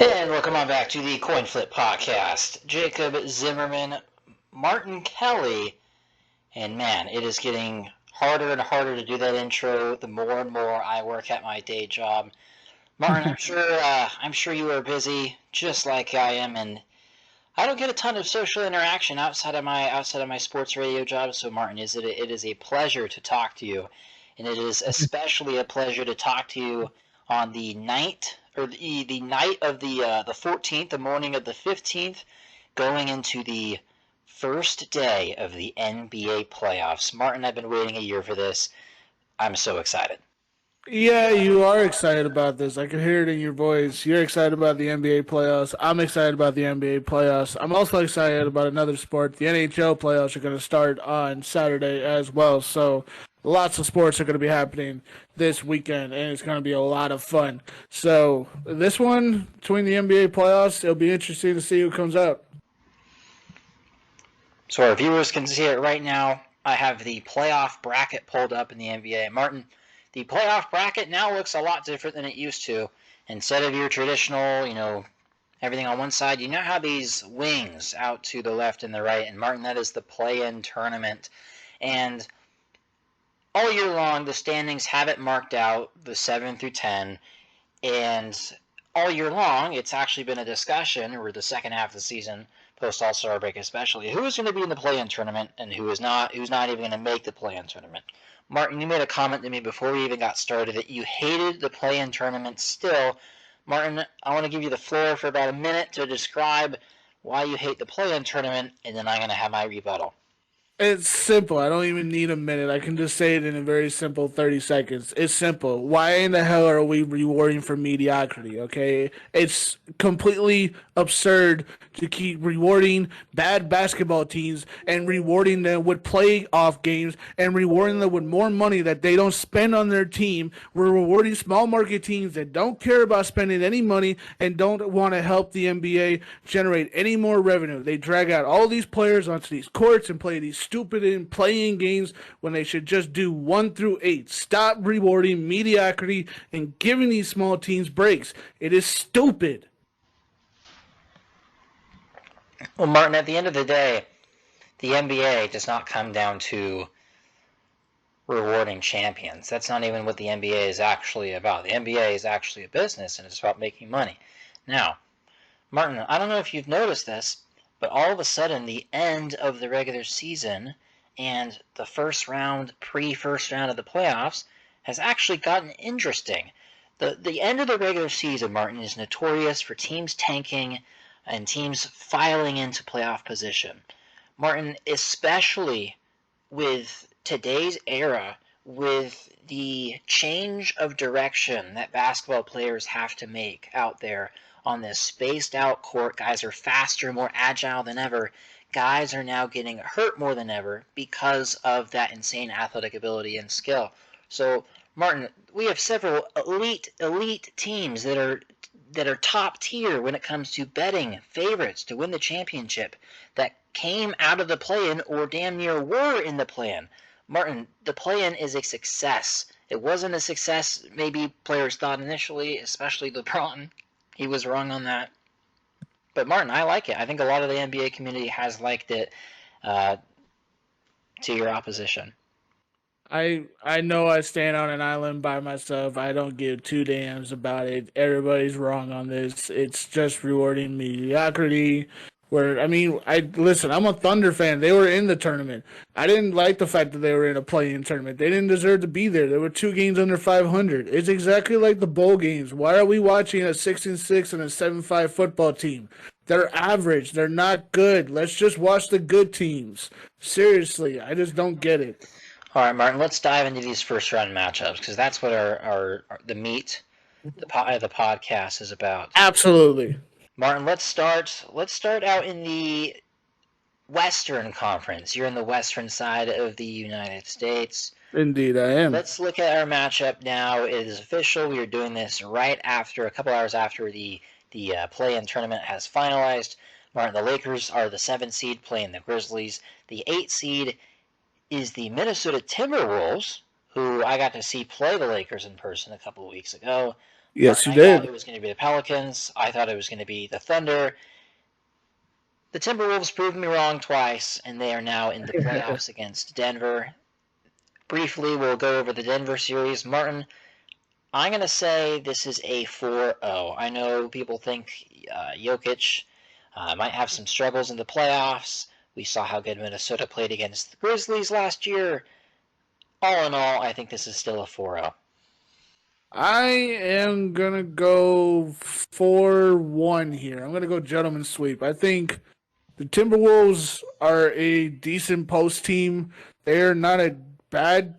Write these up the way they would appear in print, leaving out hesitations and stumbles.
And welcome on back to the Coin Flip Podcast. Jacob Zimmerman, Martin Kelly, and man, it is getting harder and harder to do that intro the more and more I work at my day job. Martin, I'm sure you are busy just like I am, and I don't get a ton of social interaction outside of my sports radio job. So Martin, it is a pleasure to talk to you, and it is especially a pleasure to talk to you on the night or the night of the 14th, the morning of the 15th, going into the first day of the NBA playoffs. Martin, I've been waiting a year for this. I'm so excited. Yeah, you are excited about this. I can hear it in your voice. You're excited about the NBA playoffs. I'm excited about the NBA playoffs. I'm also excited about another sport. The NHL playoffs are going to start on Saturday as well. So lots of sports are going to be happening this weekend, and it's going to be a lot of fun. So this one between the NBA playoffs, it'll be interesting to see who comes out. So our viewers can see it right now. I have the playoff bracket pulled up in the NBA. Martin, the playoff bracket now looks a lot different than it used to. Instead of your traditional, everything on one side, you now have these wings out to the left and the right. And Martin, that is the play-in tournament. And all year long, the standings have it marked out, the 7 through 10. And all year long, it's actually been a discussion, or the second half of the season, post All-Star break especially, who is going to be in the play-in tournament and who's not even going to make the play-in tournament. Martin, you made a comment to me before we even got started that you hated the play-in tournament still. Martin, I want to give you the floor for about a minute to describe why you hate the play-in tournament, and then I'm going to have my rebuttal. It's simple. I don't even need a minute. I can just say it in a very simple 30 seconds. It's simple. Why in the hell are we rewarding for mediocrity? Okay. It's completely absurd to keep rewarding bad basketball teams and rewarding them with playoff games and rewarding them with more money that they don't spend on their team. We're rewarding small market teams that don't care about spending any money and don't want to help the NBA generate any more revenue. They drag out all these players onto these courts and play these stupid in playing games when they should just do 1 through 8. Stop rewarding mediocrity and giving these small teams breaks. It is stupid. Well, Martin, at the end of the day, the NBA does not come down to rewarding champions. That's not even what the NBA is actually about. The NBA is actually a business, and it's about making money. Now, Martin, I don't know if you've noticed this, but all of a sudden, the end of the regular season and the pre-first round of the playoffs has actually gotten interesting. The end of the regular season, Martin, is notorious for teams tanking and teams filing into playoff position. Martin, especially with today's era, with the change of direction that basketball players have to make out there on this spaced out court, guys are faster, more agile than ever. Guys are now getting hurt more than ever because of that insane athletic ability and skill. So, Martin, we have several elite teams that are top tier when it comes to betting favorites to win the championship that came out of the play-in or damn near were in the play-in. Martin, the play-in is a success. It wasn't a success maybe players thought initially, especially LeBron. He was wrong on that. But Martin, I like it. I think a lot of the NBA community has liked it to your opposition. I know I stand on an island by myself. I don't give two damns about it. Everybody's wrong on this. It's just rewarding mediocrity. Where I listen. I'm a Thunder fan. They were in the tournament. I didn't like the fact that they were in a play-in tournament. They didn't deserve to be there. There were 2 games under 500. It's exactly like the bowl games. Why are we watching a 6-6 and a 7-5 football team? They're average. They're not good. Let's just watch the good teams. Seriously, I just don't get it. All right, Martin, let's dive into these first round matchups because that's what our the meat, the podcast is about. Absolutely. Martin, let's start out in the Western Conference. You're in the western side of the United States. Indeed, I am. Let's look at our matchup now. It is official. We are doing this right after, a couple hours after the play-in tournament has finalized. Martin, the Lakers are the 7 seed playing the Grizzlies. The 8 seed is the Minnesota Timberwolves, who I got to see play the Lakers in person a couple of weeks ago. Yes, Martin, you I thought did. it was going to be the Pelicans. I thought it was going to be the Thunder. The Timberwolves proved me wrong twice, and they are now in the playoffs against Denver. Briefly, we'll go over the Denver series. Martin, I'm going to say this is a 4-0. I know people think Jokic might have some struggles in the playoffs. We saw how good Minnesota played against the Grizzlies last year. All in all, I think this is still a 4-0. I am gonna go 4-1 here. I'm gonna go gentleman sweep. I think the Timberwolves are a decent post team. They're not a bad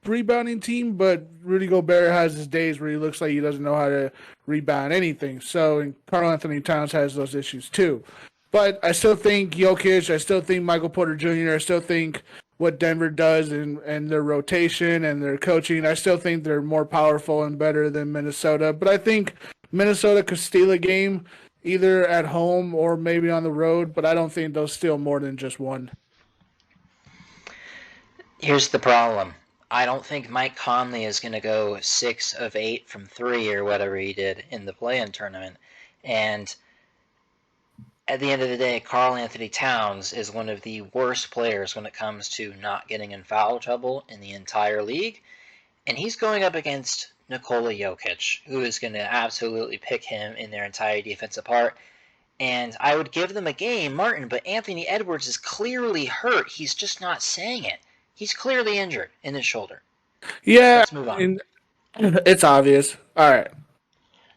rebounding team, but Rudy Gobert has his days where he looks like he doesn't know how to rebound anything. So, and Karl Anthony Towns has those issues too. But I still think Jokic, I still think Michael Porter Jr., I still think what Denver does and their rotation and their coaching, I still think they're more powerful and better than Minnesota. But I think Minnesota could steal a game either at home or maybe on the road, but I don't think they'll steal more than just one. Here's the problem. I don't think Mike Conley is going to go 6 of 8 from 3 or whatever he did in the play-in tournament. And at the end of the day, Karl Anthony Towns is one of the worst players when it comes to not getting in foul trouble in the entire league. And he's going up against Nikola Jokic, who is going to absolutely pick him in their entire defense apart. And I would give them a game, Martin, but Anthony Edwards is clearly hurt. He's just not saying it. He's clearly injured in his shoulder. Yeah, Let's move on. and it's obvious. All right.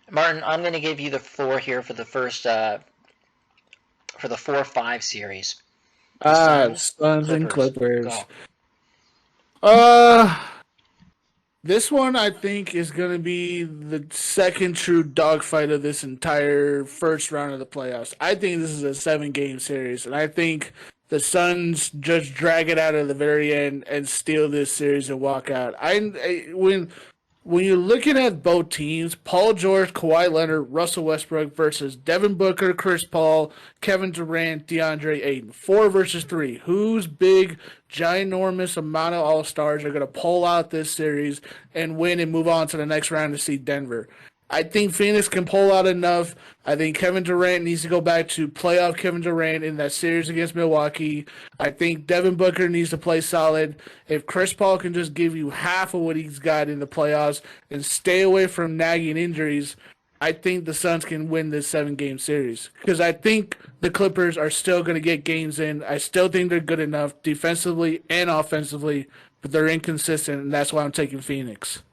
Martin, I'm going to give you the floor here for the first, for the 4-5 series. Suns and Clippers. Go. Uh, this one I think is going to be the second true dogfight of this entire first round of the playoffs. I think this is a 7-game series, and I think the Suns just drag it out at the very end and steal this series and walk out. When you're looking at both teams, Paul George, Kawhi Leonard, Russell Westbrook versus Devin Booker, Chris Paul, Kevin Durant, DeAndre Ayton. 4 versus 3. Whose big, ginormous amount of All-Stars are going to pull out this series and win and move on to the next round to see Denver? I think Phoenix can pull out enough. I think Kevin Durant needs to go back to playoff Kevin Durant in that series against Milwaukee. I think Devin Booker needs to play solid. If Chris Paul can just give you half of what he's got in the playoffs and stay away from nagging injuries, I think the Suns can win this 7-game series. Because I think the Clippers are still going to get games in. I still think they're good enough defensively and offensively, but they're inconsistent, and that's why I'm taking Phoenix.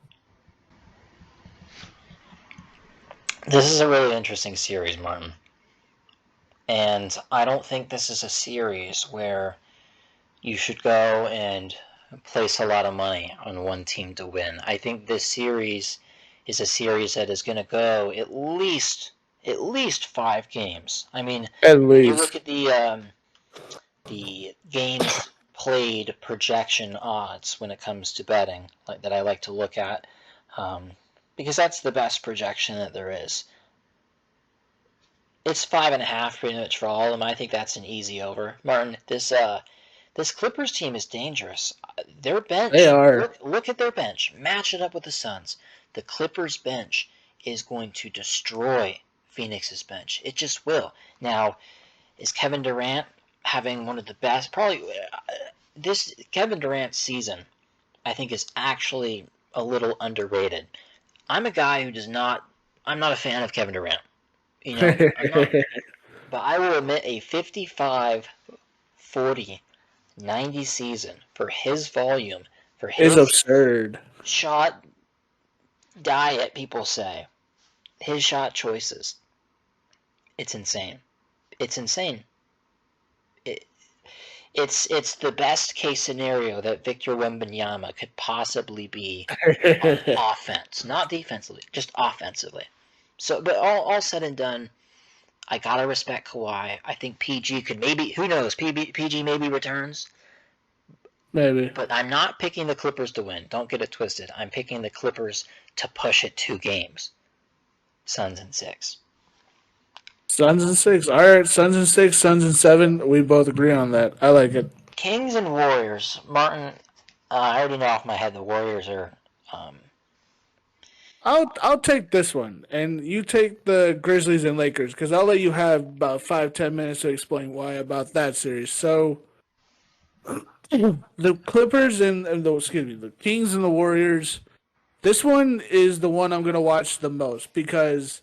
This is a really interesting series, Martin. And I don't think this is a series where you should go and place a lot of money on one team to win. I think this series is a series that is going to go at least 5 games. I mean, At when you look least. at the games played projection odds when it comes to betting, like that I like to look at, because that's the best projection that there is. It's 5.5 pretty much for all of them. I think that's an easy over. Martin, this Clippers team is dangerous. Their They bench, are. look at their bench. Match it up with the Suns. The Clippers bench is going to destroy Phoenix's bench. It just will. Now, is Kevin Durant having one of the best? Probably this Kevin Durant season, I think, is actually a little underrated. I'm a guy who does not. I'm not a fan of Kevin Durant. You know, I'm not. But I will admit a 55, 40, 90 season for his volume, for It's his absurd. shot diet, people say, his shot choices. It's insane. It's insane. It, it's the best case scenario that Victor Wembanyama could possibly be on offense, not defensively, just offensively. So, but all said and done, I gotta respect Kawhi. I think PG could maybe, who knows, PG maybe returns. Maybe. But I'm not picking the Clippers to win. Don't get it twisted. I'm picking the Clippers to push it 2 games. Suns in 6. Suns and 6. All right, Suns and 6, Suns and 7. We both agree on that. I like it. Kings and Warriors. Martin, I already know off my head the Warriors are I'll take this one, and you take the Grizzlies and Lakers because I'll let you have about 5-10 minutes to explain why about that series. So the Clippers and the excuse me, the Kings and the Warriors. This one is the one I'm gonna watch the most because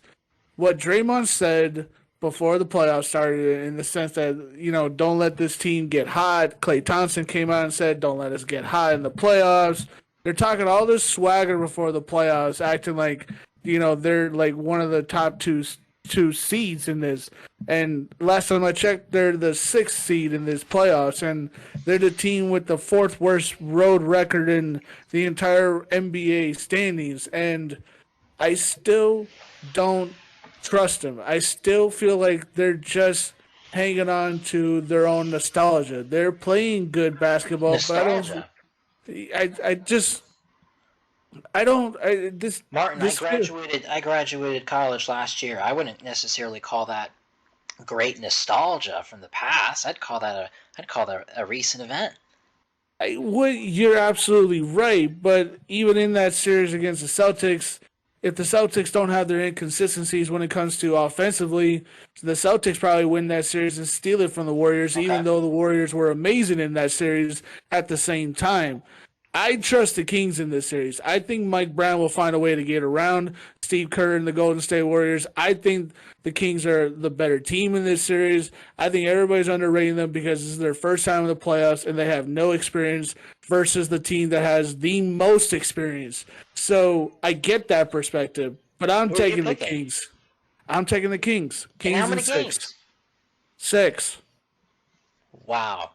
what Draymond said before the playoffs started, in the sense that don't let this team get hot. Klay Thompson came out and said, "Don't let us get hot in the playoffs." They're talking all this swagger before the playoffs, acting like they're like one of the top two seeds in this. And last time I checked, they're the sixth seed in this playoffs, and they're the team with the fourth worst road record in the entire NBA standings. And I still don't trust them. I still feel like they're just hanging on to their own nostalgia. They're playing good basketball, but I don't. Nostalgia. I just. I don't. Martin, I This feel. graduated. I graduated college last year. I wouldn't necessarily call that great nostalgia from the past. I'd call that a recent event. You're absolutely right, but even in that series against the Celtics, if the Celtics don't have their inconsistencies when it comes to offensively, the Celtics probably win that series and steal it from the Warriors, Okay. even though the Warriors were amazing in that series at the same time. I trust the Kings in this series. I think Mike Brown will find a way to get around Steve Kerr and the Golden State Warriors. I think the Kings are the better team in this series. I think everybody's underrating them because this is their first time in the playoffs and they have no experience versus the team that has the most experience. So I get that perspective, but I'm Who are you taking the picking? Kings. I'm taking the Kings. In how Kings in many six. games? Six. Wow.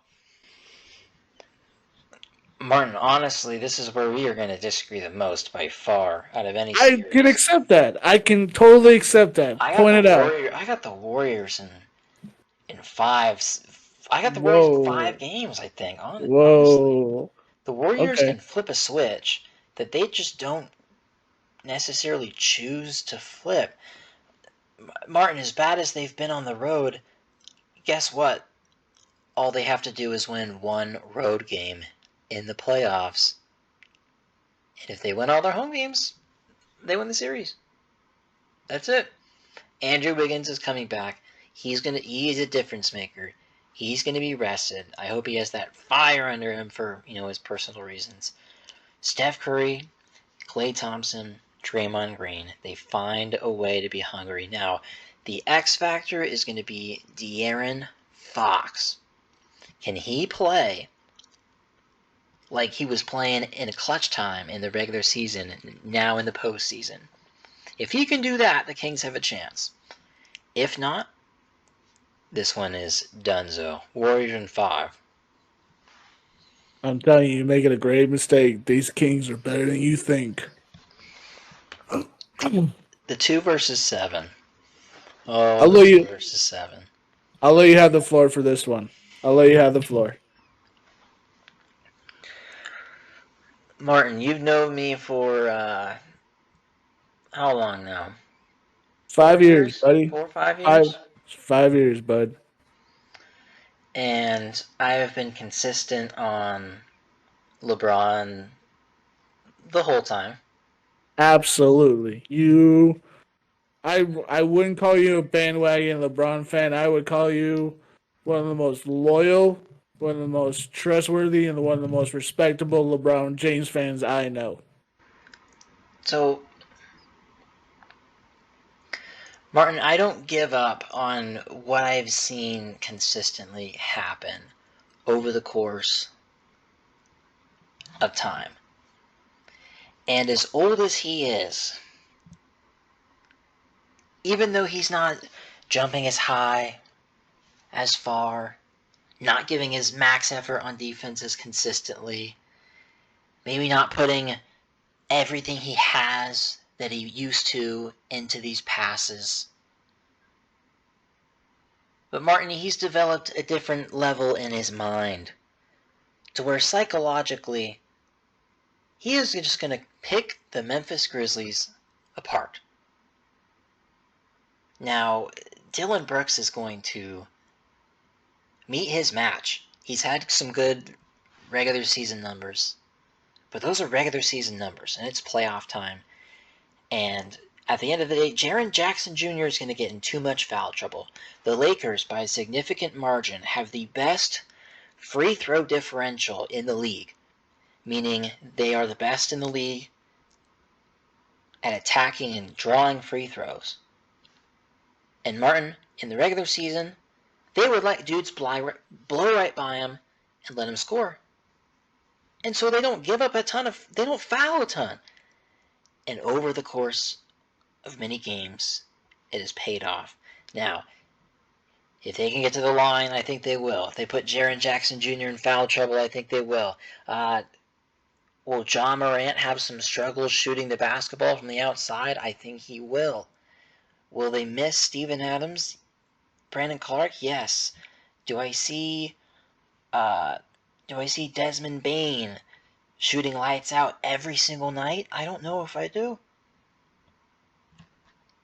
Martin, honestly, this is where we are going to disagree the most by far out of any I can series. accept that. I can totally accept that. Point it out. I got the Warriors in five. I got the Warriors in five Whoa. games. I think honestly, Whoa. the Warriors Okay. can flip a switch that they just don't necessarily choose to flip. Martin, as bad as they've been on the road, guess what? All they have to do is win one road game in the playoffs. And if they win all their home games, they win the series. That's it. Andrew Wiggins is coming back. He's a difference maker. He's gonna be rested. I hope he has that fire under him for his personal reasons. Steph Curry, Klay Thompson, Draymond Green. They find a way to be hungry. Now, the X factor is going to be De'Aaron Fox. Can he play like he was playing in a clutch time in the regular season, now in the postseason? If he can do that, the Kings have a chance. If not, this one is donezo. Warriors in 5. I'm telling you, you're making a grave mistake. These Kings are better than you think. The 2 versus 7. Oh, I'll the let 2 you. versus 7. I'll let you have the floor for this one. I'll let you have the floor. Martin, you've known me for how long now? 4 5 years, years? buddy. 4 or 5 Five. years? 5 years, bud. And I have been consistent on LeBron the whole time. Absolutely. I wouldn't call you a bandwagon LeBron fan. I would call you one of the most loyal, one of the most trustworthy, and one of the most respectable LeBron James fans I know. So, Martin, I don't give up on what I've seen consistently happen over the course of time. And as old as he is, even though he's not jumping as high, as far, not giving his max effort on defenses consistently, maybe not putting everything he has that he used to into these passes. But Martin, he's developed a different level in his mind to where psychologically he is just going to pick the Memphis Grizzlies apart. Now, Dylan Brooks is going to meet his match. He's had some good regular season numbers, but those are regular season numbers, and it's playoff time. And at the end of the day, Jaren Jackson Jr. is going to get in too much foul trouble. The Lakers, by a significant margin, have the best free throw differential in the league, meaning they are the best in the league at attacking and drawing free throws. And Martin, in the regular season, they would let dudes blow right by him and let him score. And so they don't give up they don't foul a ton. And over the course of many games, it has paid off. Now, if they can get to the line, I think they will. If they put Jaren Jackson Jr. in foul trouble, I think they will. Will Ja Morant have some struggles shooting the basketball from the outside? I think he will. Will they miss Steven Adams, Brandon Clark? Yes. Do I see Desmond Bane shooting lights out every single night? I don't know if I do.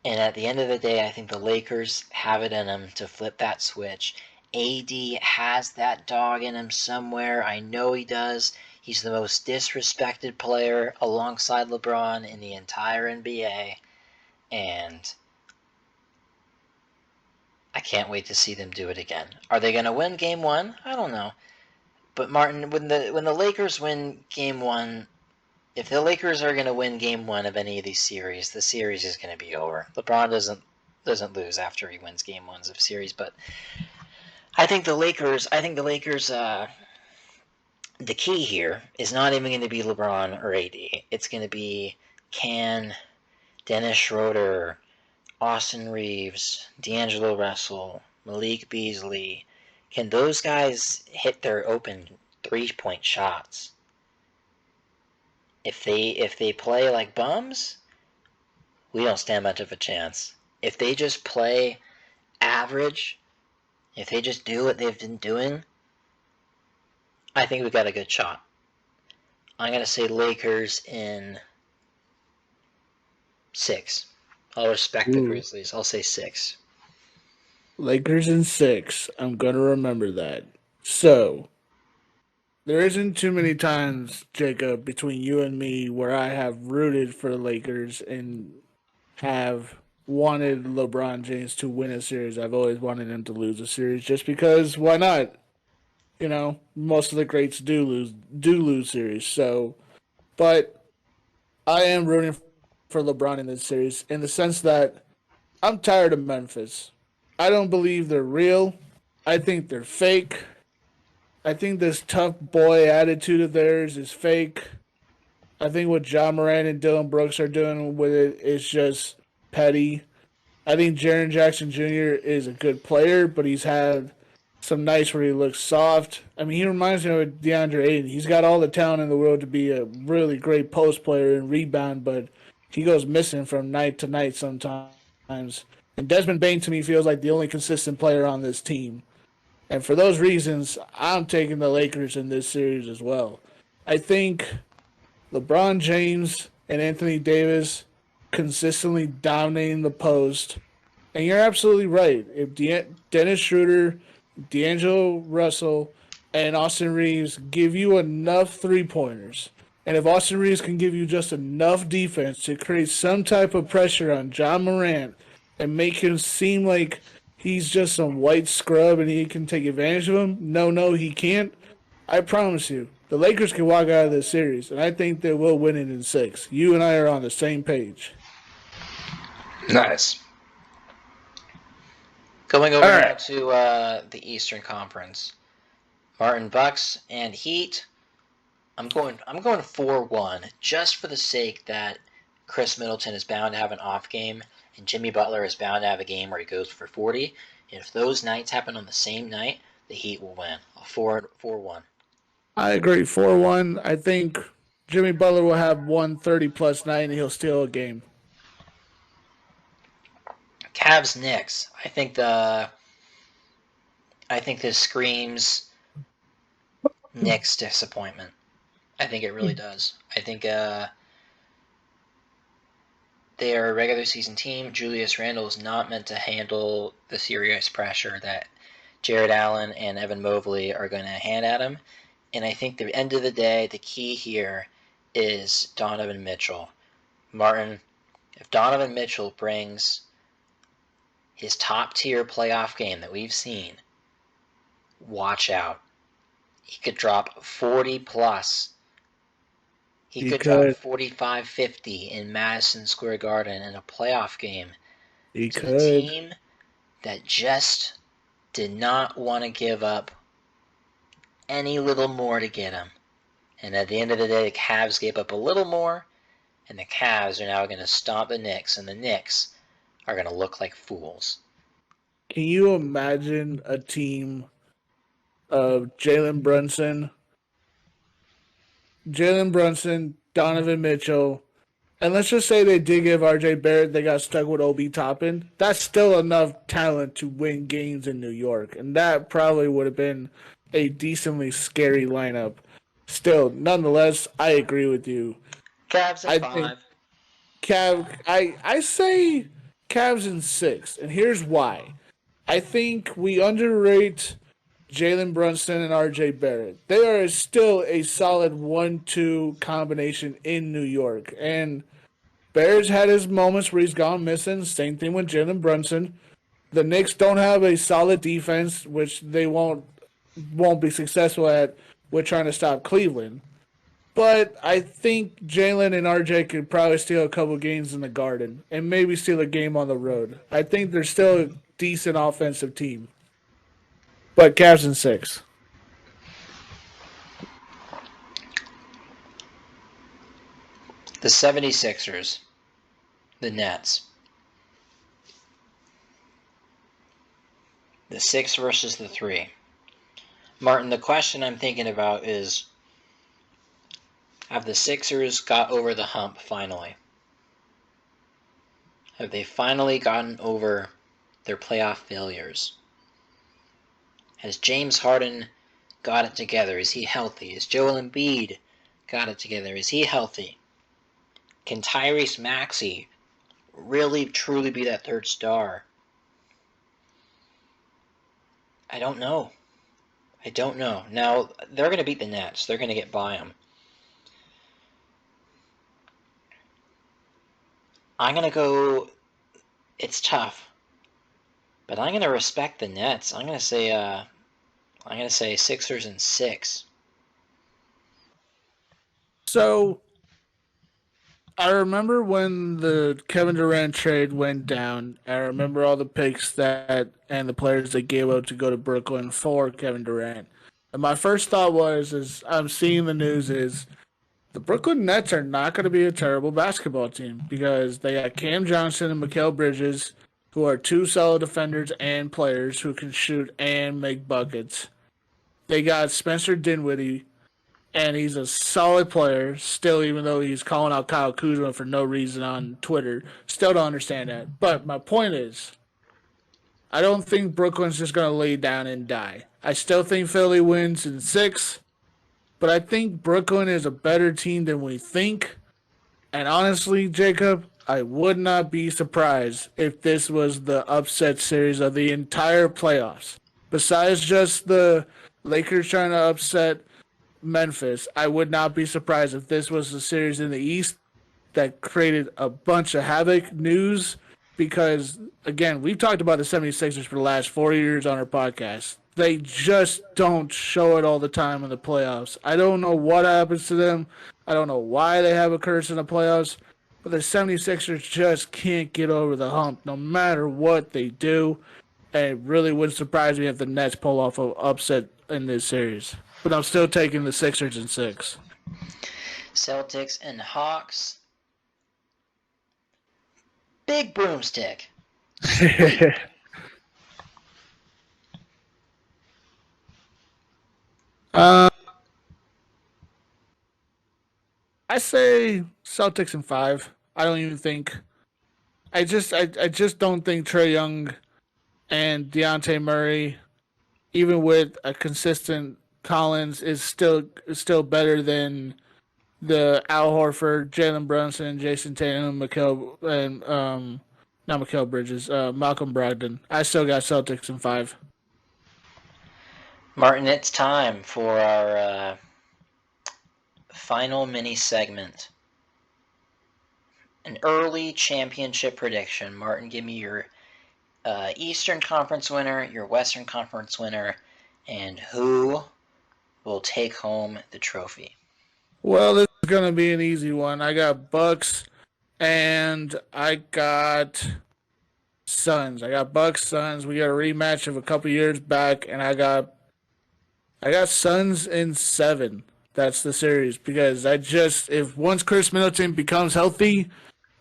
And at the end of the day, I think the Lakers have it in them to flip that switch. AD has that dog in him somewhere. I know he does. He's the most disrespected player alongside LeBron in the entire NBA. And I can't wait to see them do it again. Are they going to win Game 1? I don't know. But Martin, when the Lakers win Game 1, if the Lakers are going to win Game 1 of any of these series, the series is going to be over. LeBron doesn't lose after he wins Game 1s of series, but I think the Lakers, the key here is not even going to be LeBron or AD. It's going to be Dennis Schroeder, Austin Reeves, D'Angelo Russell, Malik Beasley. Can those guys hit their open 3-point shots? If they play like bums, we don't stand much of a chance. If they just play average, if they just do what they've been doing, I think we've got a good shot. I'm going to say Lakers in 6. I'll respect the Grizzlies. I'll say 6. Lakers in 6. I'm going to remember that. So, there isn't too many times, Jacob, between you and me where I have rooted for the Lakers and have wanted LeBron James to win a series. I've always wanted him to lose a series just because why not? You know, most of the greats do lose series. So, but I am rooting for LeBron in this series in the sense that I'm tired of Memphis. I don't believe they're real. I think they're fake. I think this tough boy attitude of theirs is fake. I think what John Moran and Dylan Brooks are doing with it is just petty. I think Jaren Jackson Jr. is a good player, but he's had some nights where he looks soft. I mean, he reminds me of DeAndre Ayton. He's got all the talent in the world to be a really great post player and rebound, but he goes missing from night to night sometimes. And Desmond Bain to me feels like the only consistent player on this team. And for those reasons, I'm taking the Lakers in this series as well. I think LeBron James and Anthony Davis consistently dominating the post. And you're absolutely right. If Dennis Schroeder, D'Angelo Russell, and Austin Reeves give you enough 3-pointers, and if Austin Reeves can give you just enough defense to create some type of pressure on John Morant and make him seem like he's just some white scrub and he can take advantage of him, no, he can't. I promise you, the Lakers can walk out of this series, and I think they will win it in 6. You and I are on the same page. Nice. Going over now to the Eastern Conference, Martin Bucks and Heat. I'm going 4-1 just for the sake that Chris Middleton is bound to have an off game and Jimmy Butler is bound to have a game where he goes for 40. And if those nights happen on the same night, the Heat will win. 4-1. I agree. 4-1. I think Jimmy Butler will have 130 plus night and he'll steal a game. Cavs Knicks. I think this screams Knicks disappointment. I think it really does. I think they are a regular season team. Julius Randle is not meant to handle the serious pressure that Jared Allen and Evan Mobley are going to hand at him. And I think the end of the day, the key here is Donovan Mitchell. Martin, If Donovan Mitchell brings his top-tier playoff game that we've seen, watch out. He could drop 40+. He could drop 45, 50 in Madison Square Garden in a playoff game to a team that just did not want to give up any little more to get him. And at the end of the day, the Cavs gave up a little more, and the Cavs are now going to stomp the Knicks, and the Knicks are going to look like fools. Can you imagine a team of Jalen Brunson, Donovan Mitchell, and let's just say they did give RJ Barrett, they got stuck with Obi Toppin. That's still enough talent to win games in New York, and that probably would have been a decently scary lineup. Still, nonetheless, I agree with you. Cavs I in think 5. I say Cavs in 6, and here's why. I think we underrate Jalen Brunson and RJ Barrett. They are still a solid 1-2 combination in New York. And Barrett's had his moments where he's gone missing. Same thing with Jalen Brunson. The Knicks don't have a solid defense, which they won't be successful at with trying to stop Cleveland. But I think Jalen and RJ could probably steal a couple games in the Garden and maybe steal a game on the road. I think they're still a decent offensive team. But Cavs in 6. The 76ers. The Nets. The 6 versus the 3. Martin, the question I'm thinking about is, have the Sixers got over the hump finally? Have they finally gotten over their playoff failures? Has James Harden got it together? Is he healthy? Is Joel Embiid got it together? Is he healthy? Can Tyrese Maxey really truly be that third star? I don't know. Now, they're going to beat the Nets. They're going to get by them. I'm going to go, it's tough, but I'm going to respect the Nets. I'm going to say Sixers in 6. So I remember when the Kevin Durant trade went down. I remember all the picks that and the players that gave out to go to Brooklyn for Kevin Durant. And my first thought was, is I'm seeing the news is the Brooklyn Nets are not going to be a terrible basketball team because they got Cam Johnson and Mikal Bridges, who are two solid defenders and players who can shoot and make buckets. They got Spencer Dinwiddie, and he's a solid player still, even though he's calling out Kyle Kuzma for no reason on Twitter. Still don't understand that. But my point is, I don't think Brooklyn's just going to lay down and die. I still think Philly wins in 6, but I think Brooklyn is a better team than we think. And honestly, Jacob, I would not be surprised if this was the upset series of the entire playoffs. Besides just the Lakers trying to upset Memphis, I would not be surprised if this was the series in the East that created a bunch of havoc news because, again, we've talked about the 76ers for the last 4 years on our podcast. They just don't show it all the time in the playoffs. I don't know what happens to them. I don't know why they have a curse in the playoffs, but the 76ers just can't get over the hump no matter what they do. And it really would surprise me if the Nets pull off an upset in this series. But I'm still taking the Sixers in 6. Celtics and Hawks. Big broomstick. uh, I say Celtics in 5. I don't even think. I just don't think Trae Young and Deontay Murray, even with a consistent Collins, is still better than the Al Horford, Jalen Brunson, Jason Tatum, not Mikal Bridges, Malcolm Brogdon. I still got Celtics in 5. Martin, it's time for our final mini segment. an early championship prediction. Martin, give me your Eastern Conference winner, your Western Conference winner, and who will take home the trophy. Well, this is gonna be an easy one. I got Bucks and I got Suns. I got Bucks Suns. We got a rematch of a couple years back, and I got Suns in 7. That's the series because if once Chris Middleton becomes healthy,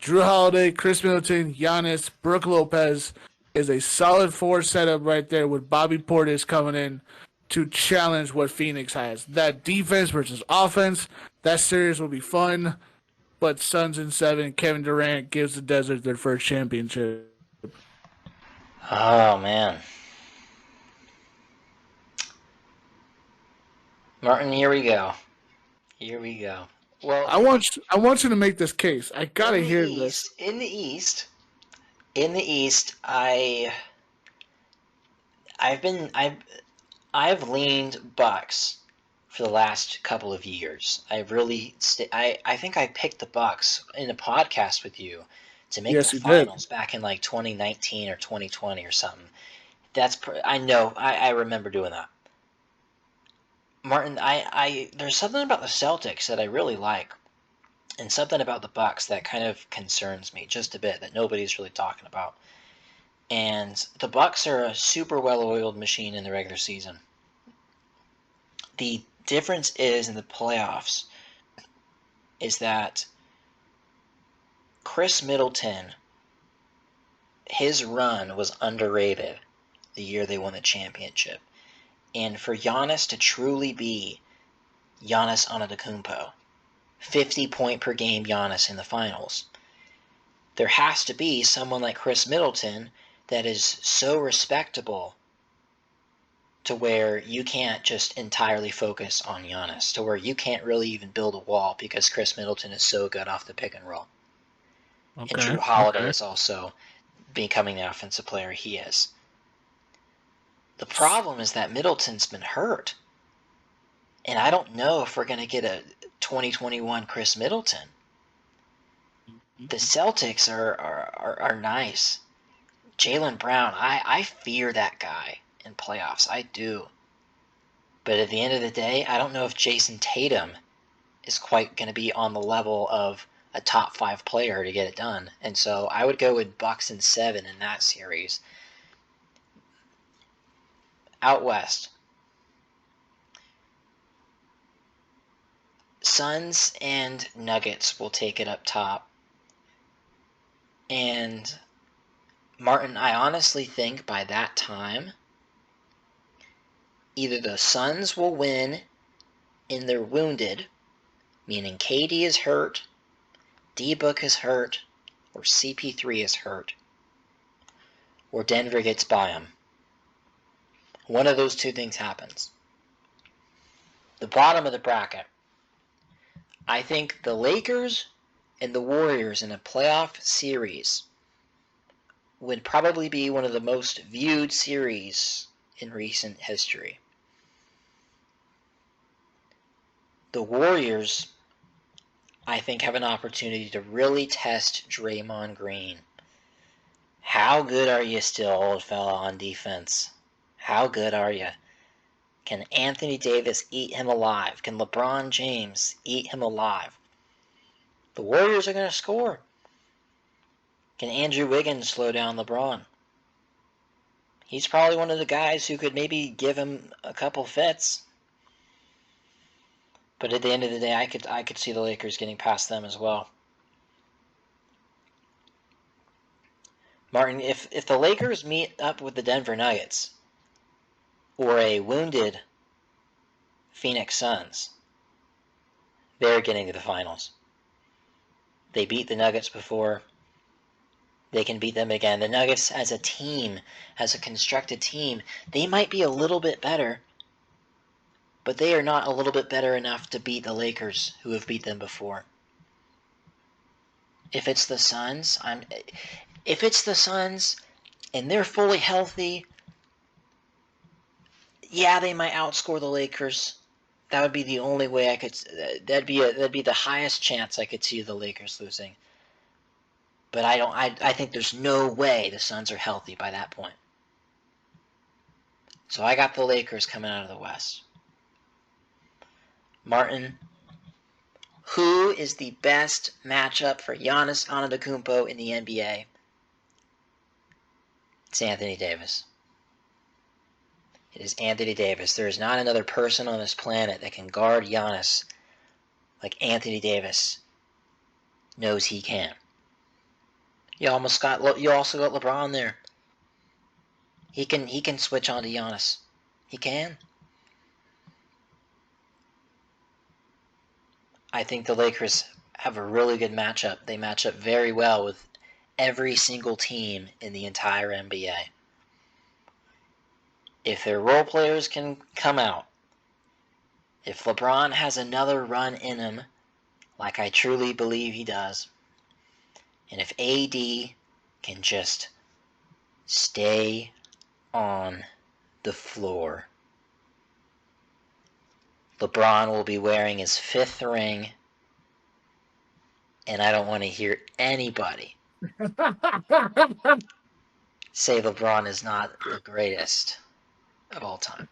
Drew Holiday, Chris Middleton, Giannis, Brooke Lopez is a solid 4 setup right there with Bobby Portis coming in to challenge what Phoenix has. That defense versus offense, that series will be fun. But Suns in 7, Kevin Durant gives the Desert their first championship. Oh, man. Martin, here we go. Here we go. Well, I want you to make this case. I gotta hear this. In the East, I've leaned Bucks for the last couple of years. I think I picked the Bucks in a podcast with you to make Yes, the you did. finals back in like 2019 or 2020 or something. I know I remember doing that. Martin, there's something about the Celtics that I really like, and something about the Bucks that kind of concerns me just a bit that nobody's really talking about. And the Bucks are a super well-oiled machine in the regular season. The difference is in the playoffs is that Chris Middleton, his run was underrated the year they won the championship. And for Giannis to truly be Giannis Antetokounmpo, 50-point per game Giannis in the finals, there has to be someone like Chris Middleton that is so respectable to where you can't just entirely focus on Giannis, to where you can't really even build a wall because Chris Middleton is so good off the pick and roll. And Drew Holiday is also becoming the offensive player he is. The problem is that Middleton's been hurt. And I don't know if we're going to get a 2021 Chris Middleton. The Celtics are nice. Jaylen Brown, I fear that guy in playoffs. I do. But at the end of the day, I don't know if Jason Tatum is quite going to be on the level of a top 5 player to get it done. And so I would go with Bucks in 7 in that series. Out west, Suns and Nuggets will take it up top. And Martin, I honestly think by that time, either the Suns will win and they're wounded, meaning KD is hurt, D-Book is hurt, or CP3 is hurt, or Denver gets by them. One of those two things happens. The bottom of the bracket, I think the Lakers and the Warriors in a playoff series would probably be one of the most viewed series in recent history. The Warriors, I think, have an opportunity to really test Draymond Green. How good are you still, old fella, on defense? How good are you? Can Anthony Davis eat him alive? Can LeBron James eat him alive? The Warriors are going to score. Can Andrew Wiggins slow down LeBron? He's probably one of the guys who could maybe give him a couple fits. But at the end of the day, I could see the Lakers getting past them as well. Martin, if the Lakers meet up with the Denver Nuggets or a wounded Phoenix Suns, they're getting to the finals. They beat the Nuggets before. They can beat them again. The Nuggets as a team, as a constructed team, they might be a little bit better, but they are not a little bit better enough to beat the Lakers, who have beat them before. If it's the Suns, and they're fully healthy, yeah, they might outscore the Lakers. That would be the only way I could. That'd be the highest chance I could see the Lakers losing. But I think there's no way the Suns are healthy by that point. So I got the Lakers coming out of the West. Martin, who is the best matchup for Giannis Antetokounmpo in the NBA? It's Anthony Davis. It is Anthony Davis. There is not another person on this planet that can guard Giannis like Anthony Davis knows he can. You also got LeBron there. He can switch on to Giannis. He can. I think the Lakers have a really good matchup. They match up very well with every single team in the entire NBA. If their role players can come out, if LeBron has another run in him, like I truly believe he does, and if AD can just stay on the floor, LeBron will be wearing his 5th ring, and I don't want to hear anybody say LeBron is not the greatest of all time.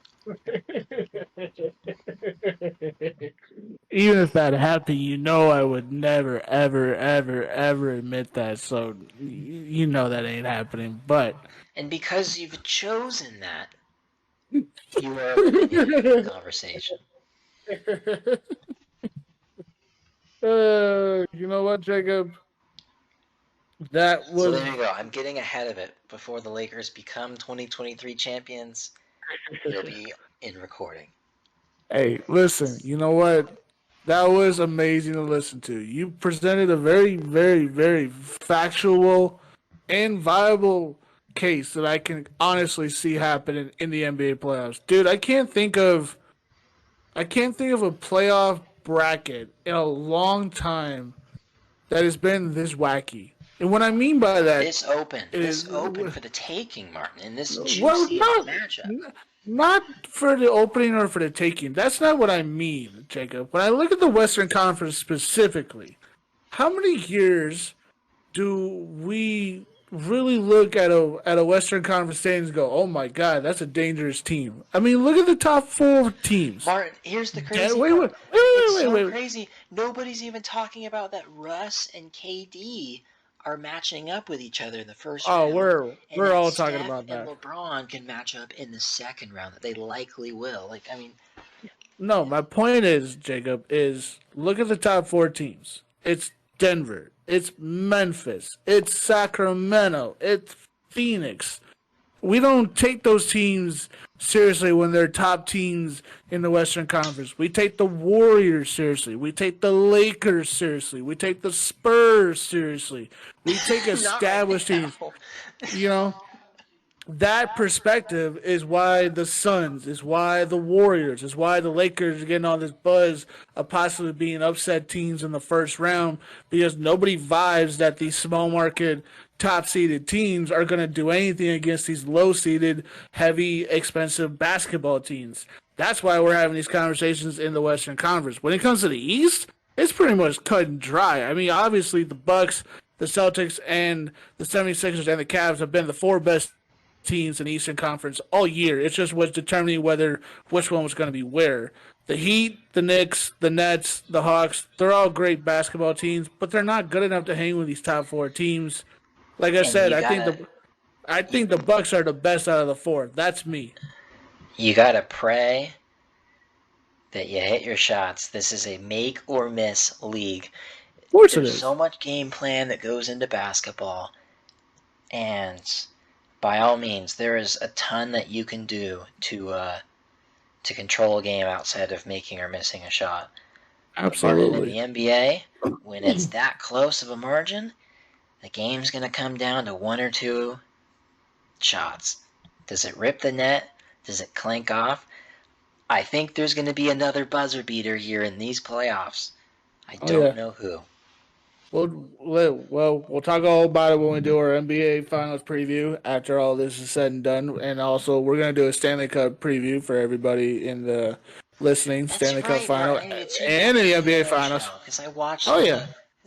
Even if that happened, I would never, ever, ever, ever admit that. So that ain't happening. But and because you've chosen that, you are eliminated the conversation. You know what, Jacob? That was. So there you go. I'm getting ahead of it before the Lakers become 2023 champions. It'll be in recording. Hey, listen, you know what? That was amazing to listen to. You presented a very, very, very factual and viable case that I can honestly see happening in the NBA playoffs. Dude, I can't think of a playoff bracket in a long time that has been this wacky. And what I mean by that This open for the taking, Martin, in this juicy matchup. Not for the opening or for the taking. That's not what I mean, Jacob. When I look at the Western Conference specifically, how many years do we really look at a Western Conference standings and go, "Oh my God, that's a dangerous team"? I mean, look at the top 4 teams. Martin, here's the crazy part. It's so crazy. Nobody's even talking about that Russ and KD are matching up with each other in the first round. We're all talking about that. And LeBron can match up in the second round. That they likely will. No, my point is, Jacob, is look at the top 4 teams. It's Denver. It's Memphis. It's Sacramento. It's Phoenix. We don't take those teams seriously when they're top teams in the Western Conference. We take the Warriors seriously. We take the Lakers seriously. We take the Spurs seriously. We take established teams. That perspective is why the Suns, is why the Warriors, is why the Lakers are getting all this buzz of possibly being upset teams in the first round, because nobody vibes that these small market top-seeded teams are going to do anything against these low-seeded, heavy, expensive basketball teams. That's why we're having these conversations in the Western Conference. When it comes to the East, it's pretty much cut and dry. I mean, obviously the Bucks, the Celtics, and the 76ers and the Cavs have been the 4 best teams in the Eastern Conference all year. It's just what's determining which one was going to be where. The Heat, the Knicks, the Nets, the Hawks, they're all great basketball teams, but they're not good enough to hang with these top 4 teams. Like I said, I think the Bucks are the best out of the 4. That's me. You gotta pray that you hit your shots. This is a make or miss league. Of course There's it is. so much game plan that goes into basketball, and by all means, there is a ton that you can do to control a game outside of making or missing a shot. Absolutely. In the NBA, when it's that close of a margin, the game's going to come down to 1 or 2 shots. Does it rip the net? Does it clank off? I think there's going to be another buzzer beater here in these playoffs. I don't know who. We'll talk all about it when we do our NBA Finals preview after all this is said and done. And also, we're going to do a Stanley Cup preview for everybody in the listening. Stanley Cup Final and the NBA Finals. Because I watched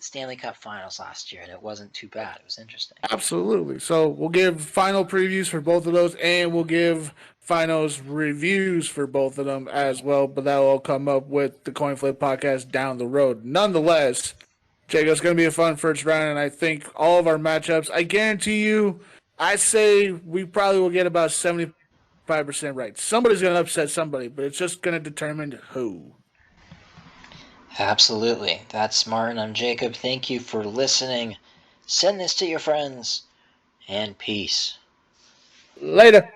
Stanley Cup Finals last year, and it wasn't too bad. It was interesting. Absolutely. So we'll give final previews for both of those, and we'll give finals reviews for both of them as well. But that will all come up with the Coin Flip podcast down the road. Nonetheless, Jacob, it's going to be a fun first round, and I think all of our matchups, I guarantee you, I say we probably will get about 75% right. Somebody's going to upset somebody, but it's just going to determine who. Absolutely. That's Martin. I'm Jacob. Thank you for listening. Send this to your friends, and peace. Later.